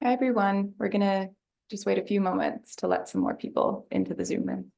Hi, everyone. We're going to just wait a few moments to let some more people into the Zoom room.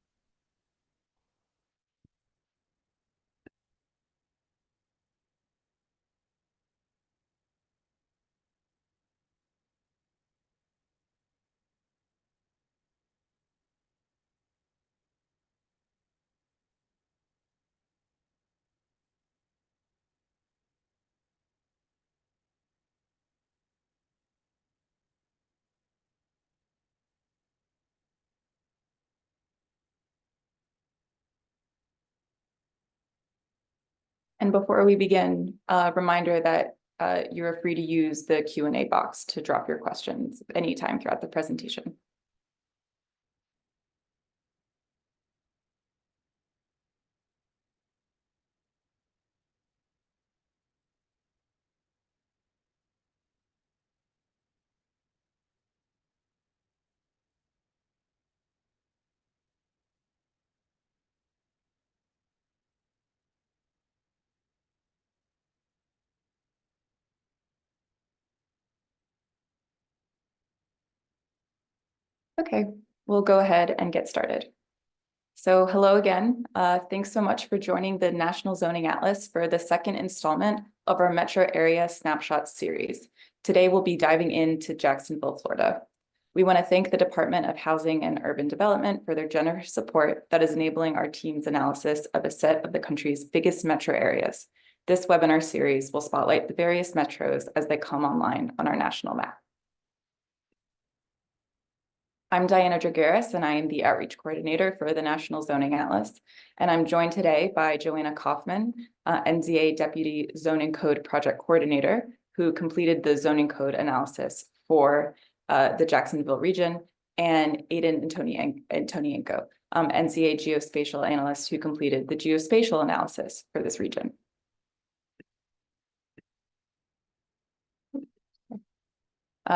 And before we begin, a reminder that you're free to use the Q&A box to drop your questions anytime throughout the presentation. Okay, we'll go ahead and get started. So hello again. Thanks so much for joining the National Zoning Atlas for the second installment of our Metro Area Snapshot series. Today, we'll be diving into Jacksonville, Florida. We want to thank the Department of Housing and Urban Development for their generous support that is enabling our team's analysis of a set of the country's biggest metro areas. This webinar series will spotlight the various metros as they come online on our national map. I'm Diana Dragueris, and I am the Outreach Coordinator for the National Zoning Atlas. And I'm joined today by Joanna Kaufman, NZA Deputy Zoning Code Project Coordinator, who completed the zoning code analysis for the Jacksonville region, and Aidan Antonienko, NZA Geospatial Analyst, who completed the geospatial analysis for this region.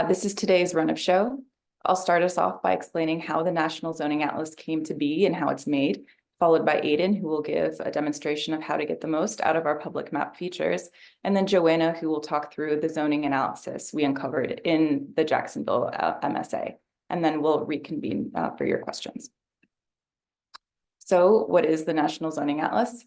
This is today's run of show. I'll start us off by explaining how the National Zoning Atlas came to be and how it's made, followed by Aidan, who will give a demonstration of how to get the most out of our public map features, and then Joanna, who will talk through the zoning analysis we uncovered in the Jacksonville MSA, and then we'll reconvene for your questions. So what is the National Zoning Atlas?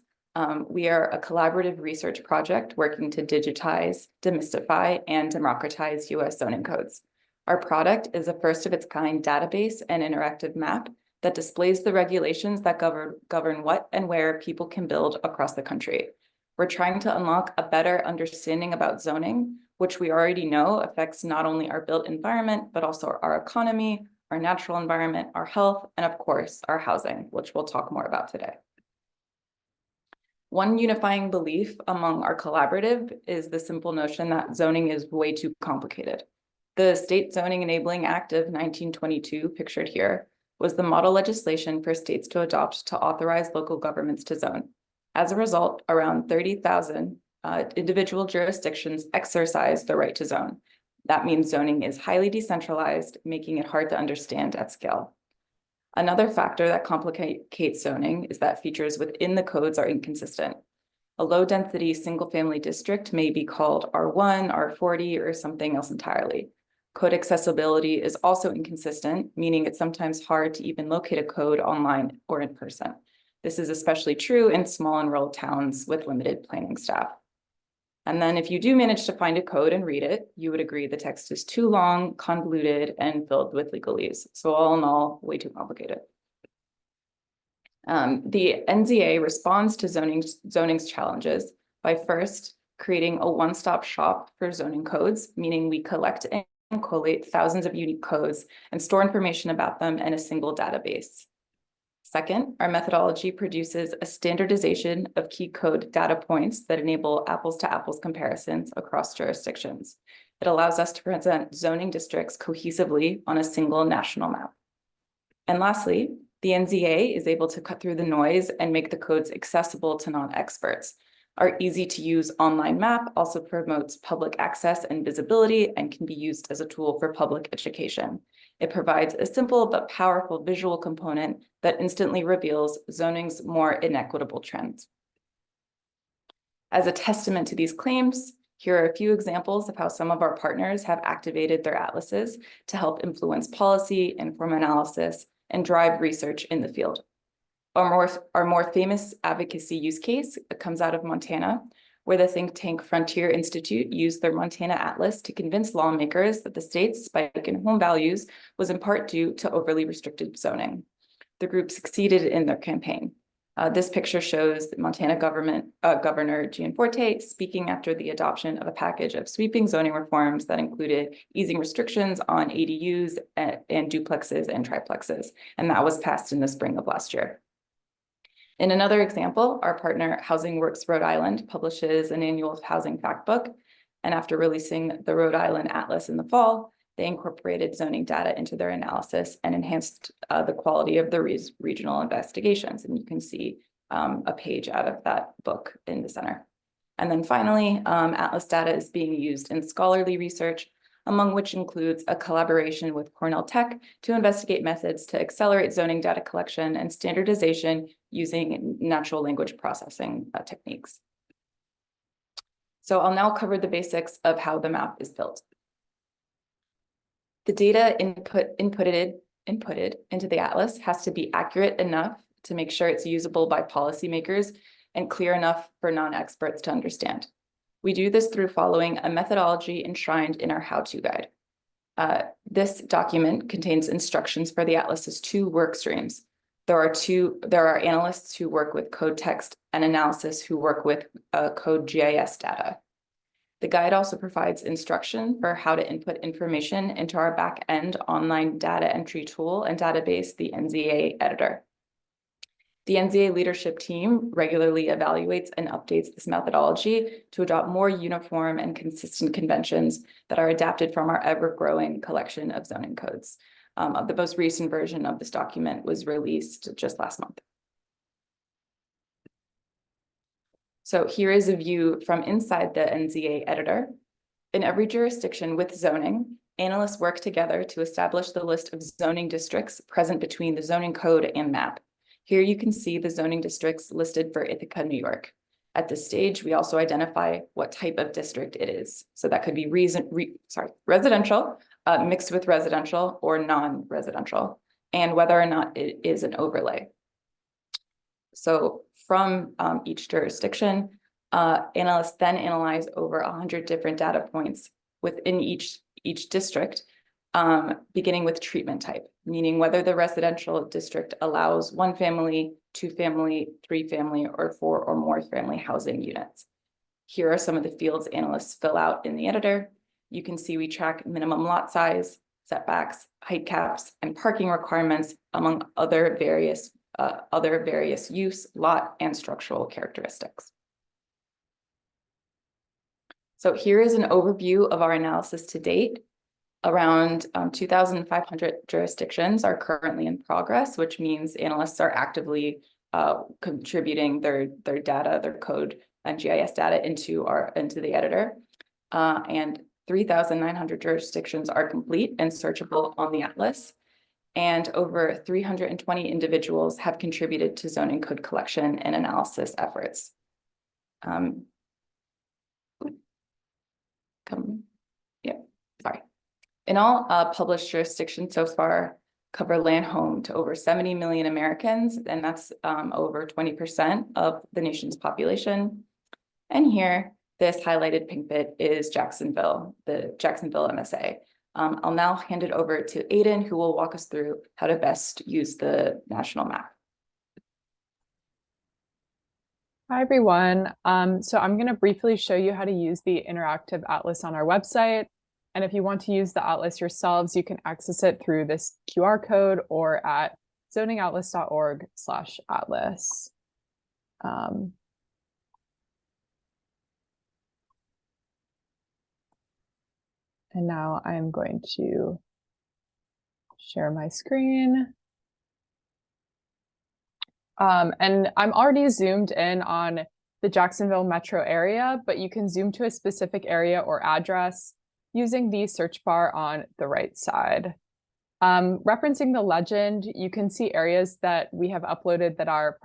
We are a collaborative research project working to digitize, demystify, and democratize U.S. zoning codes. Our product is a first-of-its-kind database and interactive map that displays the regulations that govern what and where people can build across the country. We're trying to unlock a better understanding about zoning, which we already know affects not only our built environment, but also our economy, our natural environment, our health, and of course, our housing, which we'll talk more about today. One unifying belief among our collaborative is the simple notion that zoning is way too complicated. The State Zoning Enabling Act of 1922, pictured here, was the model legislation for states to adopt to authorize local governments to zone. As a result, around 30,000 individual jurisdictions exercise the right to zone. That means zoning is highly decentralized, making it hard to understand at scale. Another factor that complicates zoning is that features within the codes are inconsistent. A low-density single-family district may be called R1, R40, or something else entirely. Code accessibility is also inconsistent, meaning it's sometimes hard to even locate a code online or in person. This is especially true in small and rural towns with limited planning staff. And then if you do manage to find a code and read it, you would agree the text is too long, convoluted, and filled with legalese. So all in all, way too complicated. The NZA responds to zoning's challenges by first creating a one-stop shop for zoning codes, meaning we collect and collate thousands of unique codes and store information about them in a single database. Second, our methodology produces a standardization of key code data points that enable apples-to-apples comparisons across jurisdictions. It allows us to present zoning districts cohesively on a single national map. And lastly, the NZA is able to cut through the noise and make the codes accessible to non-experts. Our easy-to-use online map also promotes public access and visibility and can be used as a tool for public education. It provides a simple but powerful visual component that instantly reveals zoning's more inequitable trends. As a testament to these claims, Here are a few examples of how some of our partners have activated their atlases to help influence policy, inform analysis, and drive research in the field. Our more famous advocacy use case comes out of Montana, where the think tank Frontier Institute used their Montana Atlas to convince lawmakers that the state's spike in home values was in part due to overly restricted zoning. The group succeeded in their campaign. This picture shows the Montana Governor Gianforte speaking after the adoption of a package of sweeping zoning reforms that included easing restrictions on ADUs and duplexes and triplexes, and that was passed in the spring of last year. In another example, our partner Housing Works Rhode Island publishes an annual housing fact book, and after releasing the Rhode Island Atlas in the fall, they incorporated zoning data into their analysis and enhanced the quality of the regional investigations. And you can see a page out of that book in the center. And then finally, Atlas data is being used in scholarly research, among which includes a collaboration with Cornell Tech to investigate methods to accelerate zoning data collection and standardization using natural language processing techniques. So I'll now cover the basics of how the map is built. The data inputted into the atlas has to be accurate enough to make sure it's usable by policymakers and clear enough for non-experts to understand. We do this through following a methodology enshrined in our how-to guide. This document contains instructions for the atlas's two work streams. There are analysts who work with code text and analysis who work with code GIS data. The guide also provides instruction for how to input information into our back-end online data entry tool and database, the NZA editor. The NZA leadership team regularly evaluates and updates this methodology to adopt more uniform and consistent conventions that are adapted from our ever-growing collection of zoning codes. The most recent version of this document was released just last month. So here is a view from inside the NZA editor. In every jurisdiction with zoning, analysts work together to establish the list of zoning districts present between the zoning code and map. Here you can see the zoning districts listed for Ithaca, New York. At this stage, we also identify what type of district it is. So that could be residential, mixed with residential or non-residential, and whether or not it is an overlay. So from each jurisdiction, analysts then analyze over 100 different data points within each district, beginning with treatment type, meaning whether the residential district allows 1 family, 2 family, 3 family, or 4 or more family housing units. Here are some of the fields analysts fill out in the editor. You can see we track minimum lot size, setbacks, height caps, and parking requirements, among other various use, lot, and structural characteristics. So here is an overview of our analysis to date. Around 2,500 jurisdictions are currently in progress, which means analysts are actively contributing their data, their code and GIS data into the editor. And 3,900 jurisdictions are complete and searchable on the Atlas. And over 320 individuals have contributed to zoning code collection and analysis efforts. In all, published jurisdictions so far cover land home to over 70 million Americans, and that's over 20% of the nation's population. And here, this highlighted pink bit is Jacksonville, the Jacksonville MSA. I'll now hand it over to Aiden, who will walk us through how to best use the national map. Hi, everyone. So I'm going to briefly show you how to use the interactive atlas on our website. And if you want to use the atlas yourselves, you can access it through this QR code or at zoningatlas.org/atlas. And now I'm going to share my screen. And I'm already zoomed in on the Jacksonville metro area, but you can zoom to a specific area or address using the search bar on the right side. Referencing the legend, you can see areas that we have uploaded that are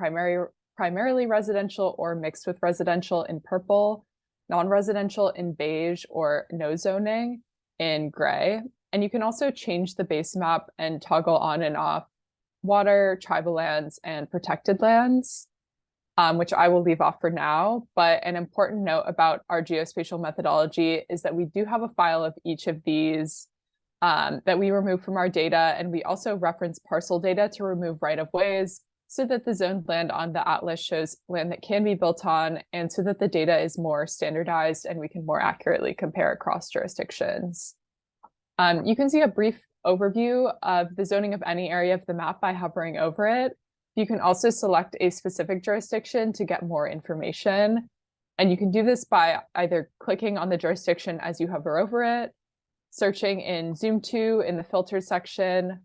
primarily residential or mixed with residential in purple. non-residential in beige, or no zoning in gray. And you can also change the base map and toggle on and off water, tribal lands, and protected lands, which I will leave off for now. But an important note about our geospatial methodology is that we do have a file of each of these that we remove from our data, and we also reference parcel data to remove right-of-ways so that the zoned land on the atlas shows land that can be built on, and so that the data is more standardized and we can more accurately compare across jurisdictions. You can see a brief overview of the zoning of any area of the map by hovering over it. You can also select a specific jurisdiction to get more information. And you can do this by either clicking on the jurisdiction as you hover over it, searching in Zoom to in the filter section,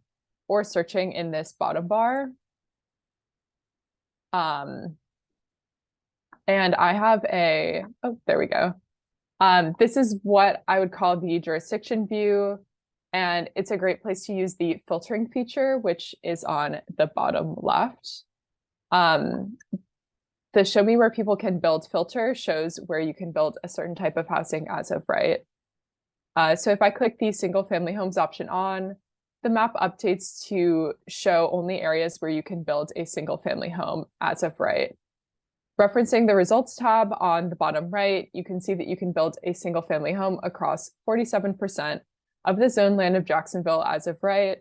or searching in this bottom bar. And I have oh, there we go. This is what I would call the jurisdiction view, and it's a great place to use the filtering feature, which is on the bottom left. The show me where people can build filter shows where you can build a certain type of housing as of right. So if I click the single family homes option on, the map updates to show only areas where you can build a single family home as of right. Referencing the results tab on the bottom right, you can see that you can build a single family home across 47% of the zoned land of Jacksonville as of right.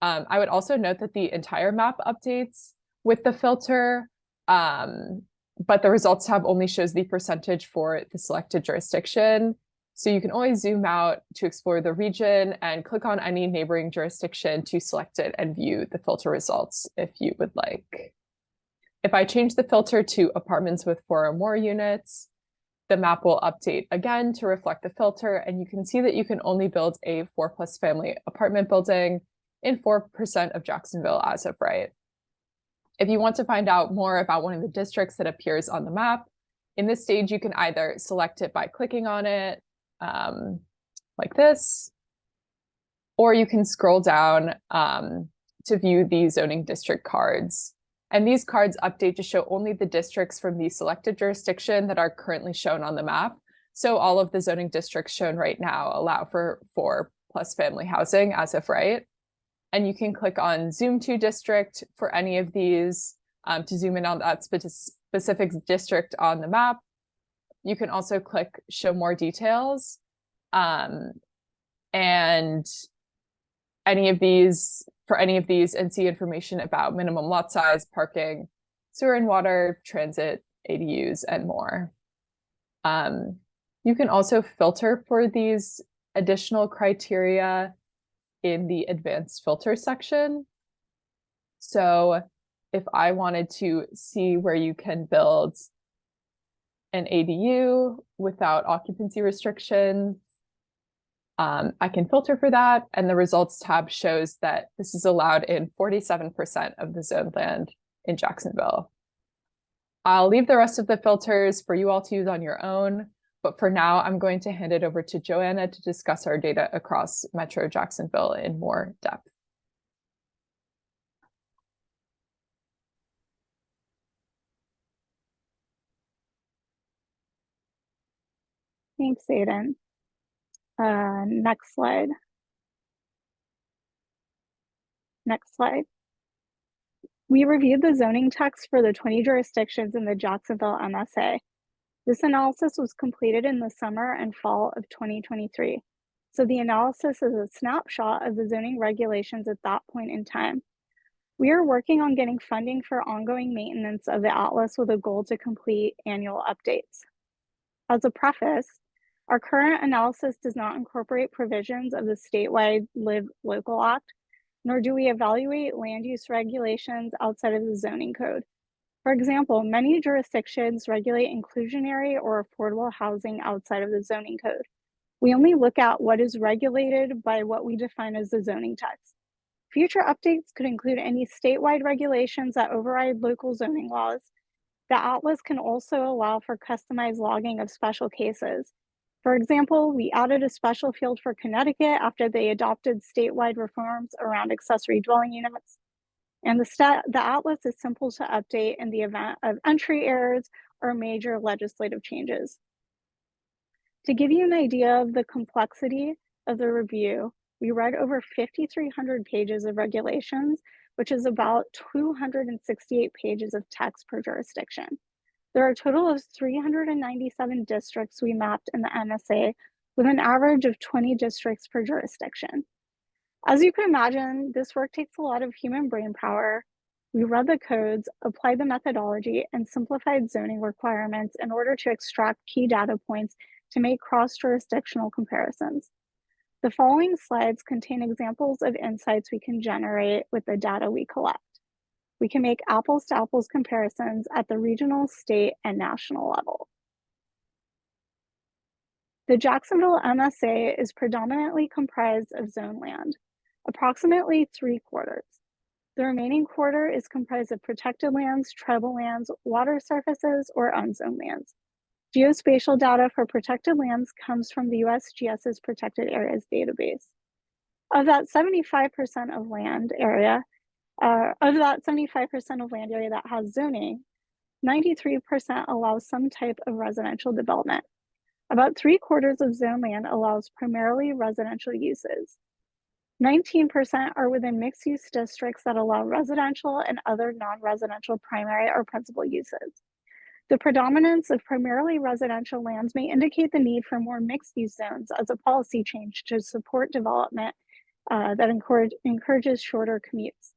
I would also note that the entire map updates with the filter, but the results tab only shows the percentage for the selected jurisdiction. So you can always zoom out to explore the region and click on any neighboring jurisdiction to select it and view the filter results if you would like. If I change the filter to apartments with 4 or more units, the map will update again to reflect the filter, and you can see that you can only build a 4+ family apartment building in 4% of Jacksonville as of right. If you want to find out more about one of the districts that appears on the map, in this stage, you can either select it by clicking on it, like this, or you can scroll down to view the zoning district cards. And these cards update to show only the districts from the selected jurisdiction that are currently shown on the map. So all of the zoning districts shown right now allow for 4+ family housing as of right. And you can click on Zoom to district for any of these to zoom in on that specific district on the map. You can also click Show More Details, and any of these and see information about minimum lot size, parking, sewer and water, transit, ADUs, and more. You can also filter for these additional criteria in the advanced filter section. So if I wanted to see where you can build an ADU without occupancy restrictions, I can filter for that, and the results tab shows that this is allowed in 47% of the zoned land in Jacksonville. I'll leave the rest of the filters for you all to use on your own, but for now, I'm going to hand it over to Joanna to discuss our data across Metro Jacksonville in more depth. Thanks, Aiden. Next slide. Next slide. We reviewed the zoning text for the 20 jurisdictions in the Jacksonville MSA. This analysis was completed in the summer and fall of 2023. So the analysis is a snapshot of the zoning regulations at that point in time. We are working on getting funding for ongoing maintenance of the atlas with a goal to complete annual updates. As a preface, our current analysis does not incorporate provisions of the statewide Live Local Act, nor do we evaluate land use regulations outside of the zoning code. For example, many jurisdictions regulate inclusionary or affordable housing outside of the zoning code. We only look at what is regulated by what we define as the zoning text. Future updates could include any statewide regulations that override local zoning laws. The atlas can also allow for customized logging of special cases. For example, we added a special field for Connecticut after they adopted statewide reforms around accessory dwelling units. And the atlas is simple to update in the event of entry errors or major legislative changes. To give you an idea of the complexity of the review, we read over 5,300 pages of regulations, which is about 268 pages of text per jurisdiction. There are a total of 397 districts we mapped in the MSA, with an average of 20 districts per jurisdiction. As you can imagine, this work takes a lot of human brain power. We read the codes, applied the methodology, and simplified zoning requirements in order to extract key data points to make cross-jurisdictional comparisons. The following slides contain examples of insights we can generate with the data we collect. We can make apples-to-apples comparisons at the regional, state, and national level. The Jacksonville MSA is predominantly comprised of zone land, approximately 3/4. The remaining quarter is comprised of protected lands, tribal lands, water surfaces, or unzoned lands. Geospatial data for protected lands comes from the USGS's Protected Areas database. Of that 75% of land area that has zoning, 93% allows some type of residential development. About 3/4 of zone land allows primarily residential uses. 19% are within mixed-use districts that allow residential and other non-residential primary or principal uses. The predominance of primarily residential lands may indicate the need for more mixed-use zones as a policy change to support development that encourages shorter commutes.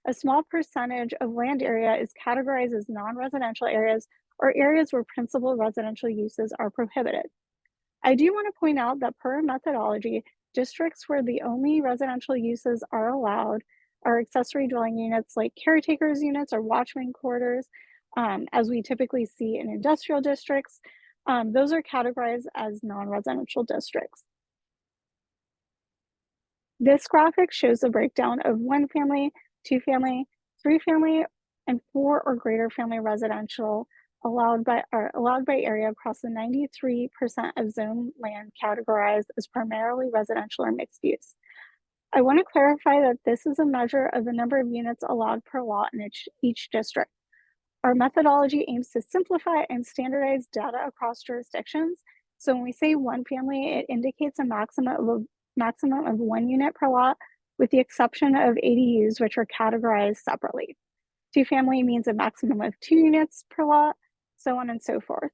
A small percentage of land area is categorized as non-residential areas or areas where principal residential uses are prohibited. I do want to point out that per methodology, districts where the only residential uses are allowed are accessory dwelling units like caretakers units or watchman quarters, as we typically see in industrial districts. Those are categorized as non-residential districts. This graphic shows the breakdown of 1 family, 2 family, 3 family, and 4 or greater family residential allowed by area across the 93% of zone land categorized as primarily residential or mixed use. I want to clarify that this is a measure of the number of units allowed per lot in each district. Our methodology aims to simplify and standardize data across jurisdictions. So when we say 1 family, it indicates a maximum of 1 unit per lot, with the exception of ADUs, which are categorized separately. 2 family means a maximum of 2 units per lot, so on and so forth.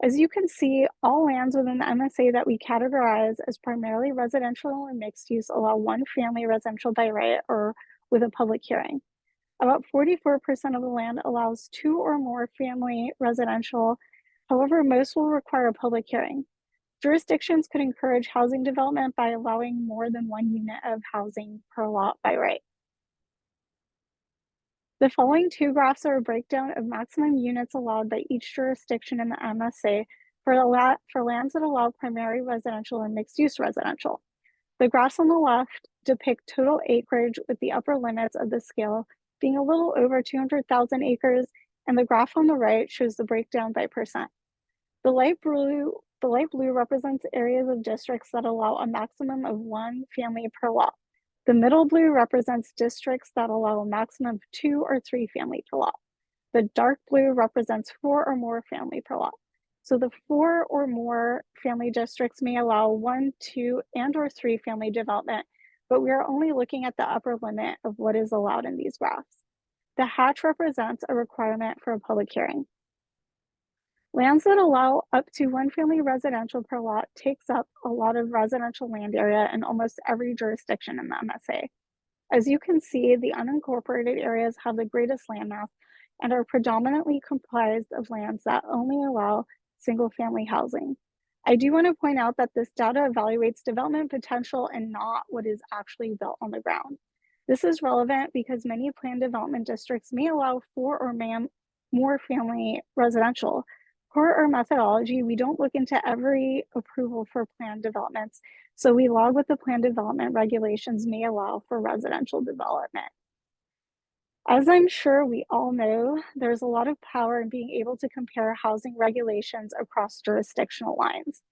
As you can see, all lands within the MSA that we categorize as primarily residential and mixed use allow 1 family residential by right or with a public hearing. About 44% of the land allows 2 or more family residential. However, most will require a public hearing. Jurisdictions could encourage housing development by allowing more than 1 unit of housing per lot by right. The following 2 graphs are a breakdown of maximum units allowed by each jurisdiction in the MSA for lands that allow primary residential and mixed-use residential. The graphs on the left depict total acreage, with the upper limits of the scale being a little over 200,000 acres, and the graph on the right shows the breakdown by percent. The light blue represents areas of districts that allow a maximum of 1 family per lot. The middle blue represents districts that allow a maximum of 2 or 3 family per lot. The dark blue represents 4 or more family per lot. So the 4 or more family districts may allow 1, 2, and or 3 family development, but we are only looking at the upper limit of what is allowed in these graphs. The hatch represents a requirement for a public hearing. Lands that allow up to 1 family residential per lot takes up a lot of residential land area in almost every jurisdiction in the MSA. As you can see, the unincorporated areas have the greatest landmass and are predominantly comprised of lands that only allow single-family housing. I do want to point out that this data evaluates development potential and not what is actually built on the ground. This is relevant because many planned development districts may allow 4 or more family residential. Per our methodology, we don't look into every approval for planned developments, so we log what the planned development regulations may allow for residential development. As I'm sure we all know, there's a lot of power in being able to compare housing regulations across jurisdictional lines.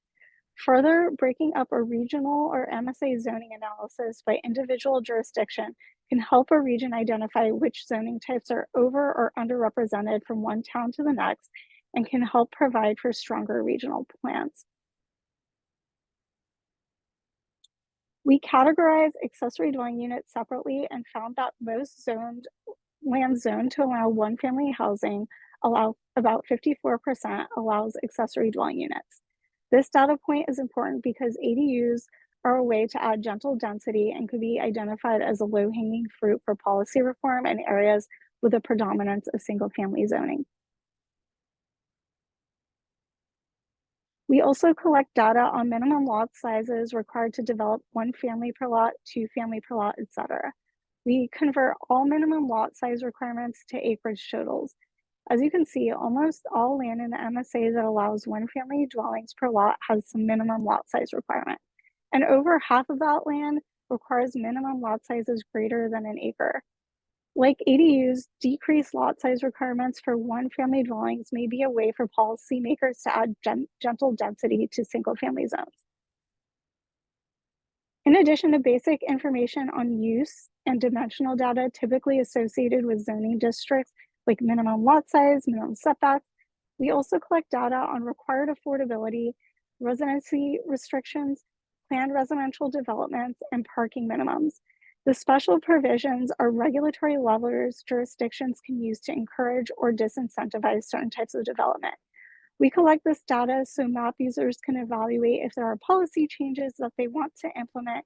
Further, breaking up a regional or MSA zoning analysis by individual jurisdiction can help a region identify which zoning types are over or underrepresented from one town to the next, and can help provide for stronger regional plans. We categorize accessory dwelling units separately and found that most land zoned to allow one family housing allow about 54% allows accessory dwelling units. This data point is important because ADUs are a way to add gentle density and could be identified as a low-hanging fruit for policy reform in areas with a predominance of single-family zoning. We also collect data on minimum lot sizes required to develop one family per lot, two family per lot, etc. We convert all minimum lot size requirements to acreage totals. As you can see, almost all land in the MSA that allows one family dwellings per lot has some minimum lot size requirement. And over half of that land requires minimum lot sizes greater than an acre. Like ADUs, decreased lot size requirements for one family dwellings may be a way for policymakers to add gentle density to single family zones. In addition to basic information on use and dimensional data typically associated with zoning districts, like minimum lot size, minimum setbacks, we also collect data on required affordability, residency restrictions, planned residential developments, and parking minimums. The special provisions are regulatory levers jurisdictions can use to encourage or disincentivize certain types of development. We collect this data so map users can evaluate if there are policy changes that they want to implement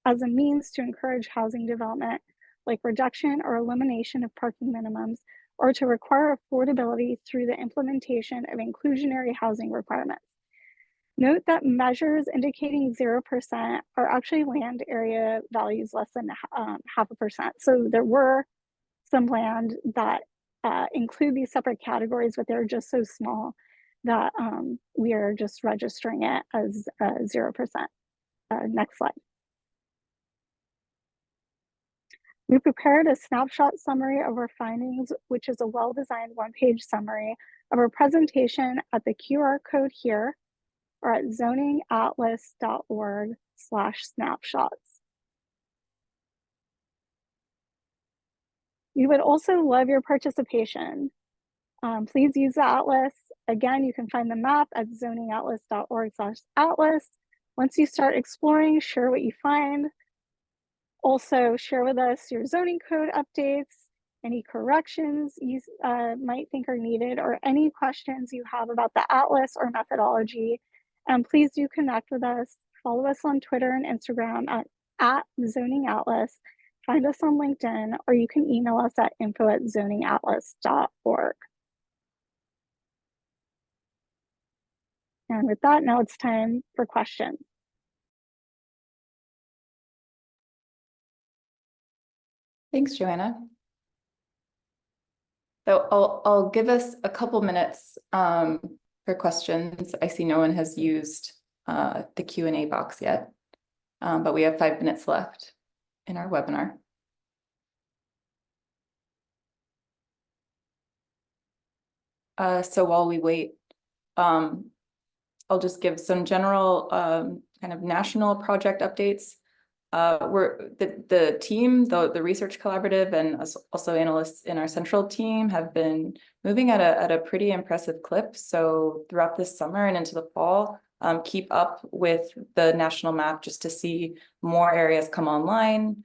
as a means to encourage housing development, like reduction or elimination of parking minimums, or to require affordability through the implementation of inclusionary housing requirements. Note that measures indicating 0% are actually land area values less than 0.5%. So there were some land that include these separate categories, but they're just so small that we are just registering it as 0%. Next slide. We prepared a snapshot summary of our findings, which is a well-designed one-page summary of our presentation at the QR code here or at zoningatlas.org/snapshots. We would also love your participation. Please use the atlas. Again, you can find the map at zoningatlas.org/atlas. Once you start exploring, share what you find. Also, share with us your zoning code updates, any corrections you might think are needed, or any questions you have about the atlas or methodology. And please do connect with us. Follow us on Twitter and Instagram at zoningatlas. Find us on LinkedIn, or you can email us at info@zoningatlas.org. And with that, now it's time for questions. Thanks, Joanna. So I'll give us a couple minutes for questions. I see no one has used the Q&A box yet, but we have 5 minutes left in our webinar. So while we wait, I'll just give some general kind of national project updates. The team, the research collaborative, and also analysts in our central team have been moving at a pretty impressive clip. So throughout this summer and into the fall, keep up with the national map just to see more areas come online.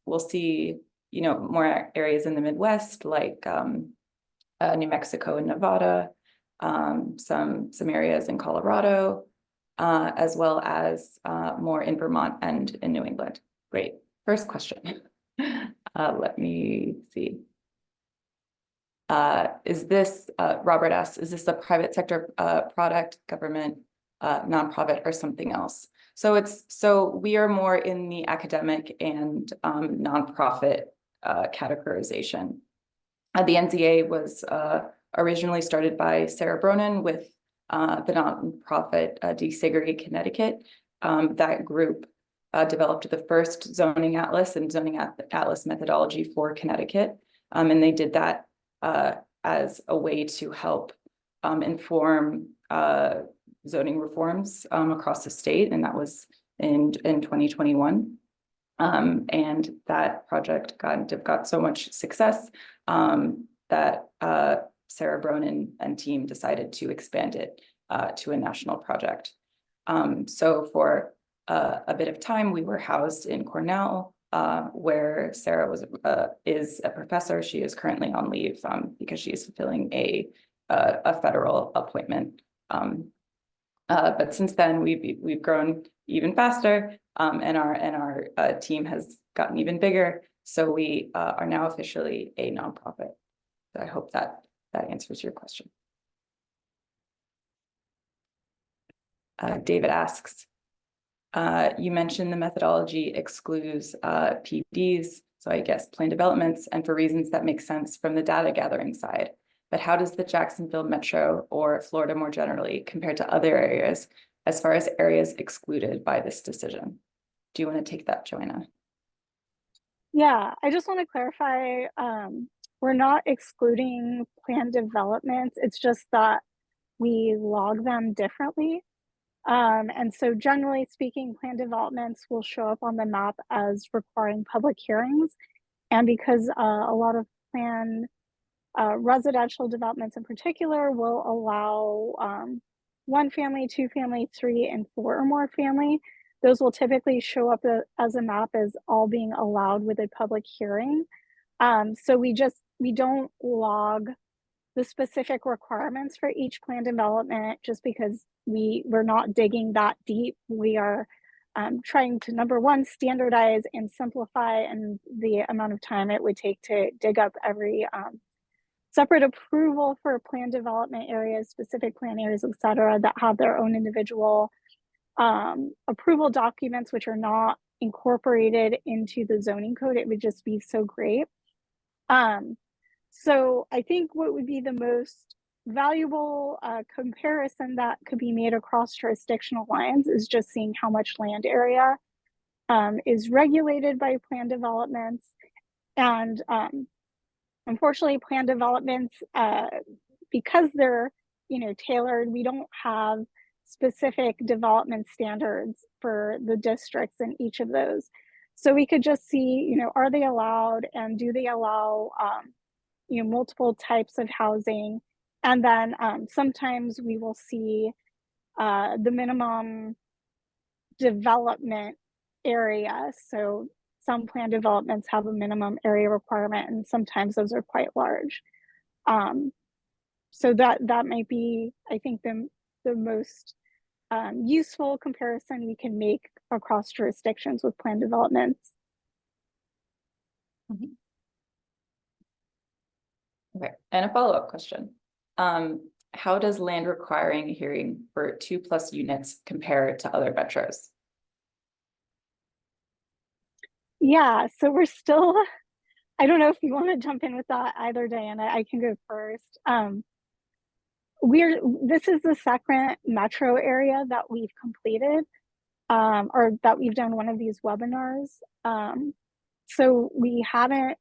We'll see, more areas in the Midwest, like New Mexico and Nevada, some areas in Colorado, as well as more in Vermont and in New England. Great. First question. Let me see. Is this, Robert asks, is this a private sector product, government, nonprofit, or something else? So we are more in the academic and nonprofit categorization. The NZA was originally started by Sarah Bronin with the nonprofit Desegregate Connecticut. That group developed the first zoning atlas and zoning atlas methodology for Connecticut. And they did that as a way to help inform zoning reforms across the state. And that was in 2021. And that project got so much success that Sarah Bronin and team decided to expand it to a national project. So for a bit of time, we were housed in Cornell, where Sarah is a professor. She is currently on leave because she is fulfilling a federal appointment. But since then, we've grown even faster, and our team has gotten even bigger. So we are now officially a nonprofit. So I hope that answers your question. David asks, you mentioned the methodology excludes PDs, so I guess plan developments, and for reasons that make sense from the data gathering side. But how does the Jacksonville Metro or Florida more generally compare to other areas as far as areas excluded by this decision? Do you want to take that, Joanna? Yeah, I just want to clarify, we're not excluding planned developments. It's just that we log them differently. And so generally speaking, planned developments will show up on the map as requiring public hearings. And because a lot of planned residential developments in particular will allow 1 family, 2 family, 3, and 4 or more family, those will typically show up as a map as all being allowed with a public hearing. So we don't log the specific requirements for each plan development just because we're not digging that deep. We are trying to, number one, standardize and simplify, and the amount of time it would take to dig up every separate approval for plan development areas, specific plan areas, et cetera, that have their own individual approval documents, which are not incorporated into the zoning code. It would just be so great. So I think what would be the most valuable comparison that could be made across jurisdictional lines is just seeing how much land area is regulated by plan developments. And unfortunately, plan developments, because they're tailored, we don't have specific development standards for the districts in each of those. So we could just see, are they allowed, and do they allow multiple types of housing? And then sometimes we will see the minimum development area. So some plan developments have a minimum area requirement, and sometimes those are quite large. So that might be, I think, the most useful comparison we can make across jurisdictions with plan developments. Mm-hmm. Okay, and a follow-up question. How does land requiring a hearing for 2+ units compare to other metros? Yeah, so we're still, I don't know if you want to jump in with that either, Diana. I can go first. This is the second metro area that we've completed, or that we've done one of these webinars. So we haven't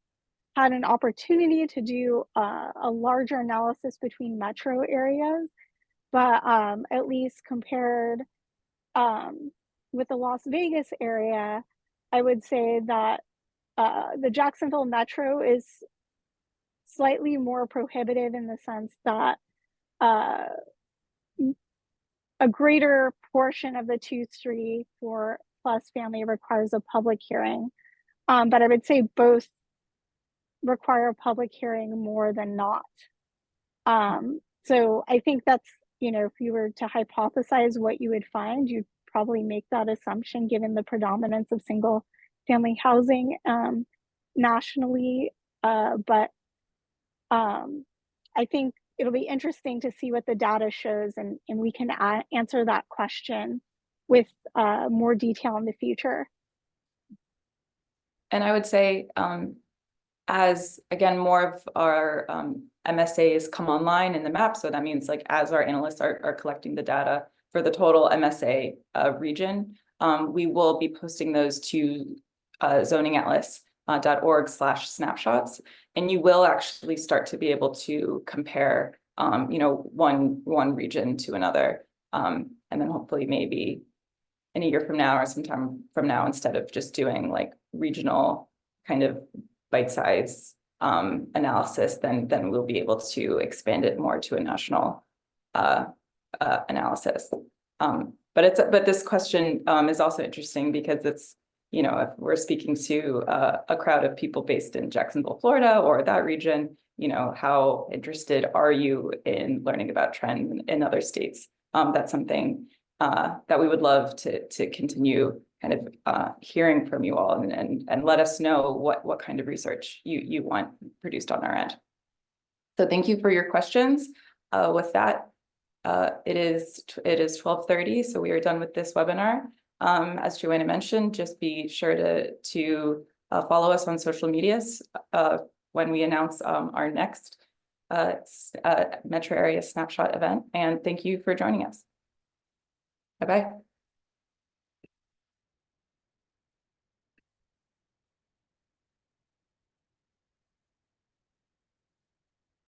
had an opportunity to do a larger analysis between metro areas, but at least compared with the Las Vegas area, I would say that the Jacksonville metro is slightly more prohibitive in the sense that a greater portion of the 2, 3, 4+ family requires a public hearing. But I would say both require a public hearing more than not. So I think that's, if you were to hypothesize what you would find, you'd probably make that assumption given the predominance of single family housing nationally. But I think it'll be interesting to see what the data shows, and we can answer that question with more detail in the future. And I would say, as again, more of our MSAs come online in the map, so that means like as our analysts are collecting the data for the total MSA region, we will be posting those to zoningatlas.org/snapshots, and you will actually start to be able to compare one region to another, and then hopefully maybe in a year from now or sometime from now, instead of just doing like regional kind of bite-size analysis, then we'll be able to expand it more to a national analysis. But this question is also interesting because it's, you know, if we're speaking to a crowd of people based in Jacksonville, Florida, or that region, you know, how interested are you in learning about trends in other states? That's something that we would love to continue kind of hearing from you all, and let us know what kind of research you want produced on our end. So thank you for your questions. With that, it is 12:30, so we are done with this webinar. As Joanna mentioned, just be sure to follow us on social medias when we announce our next metro area snapshot event. And thank you for joining us. Bye-bye.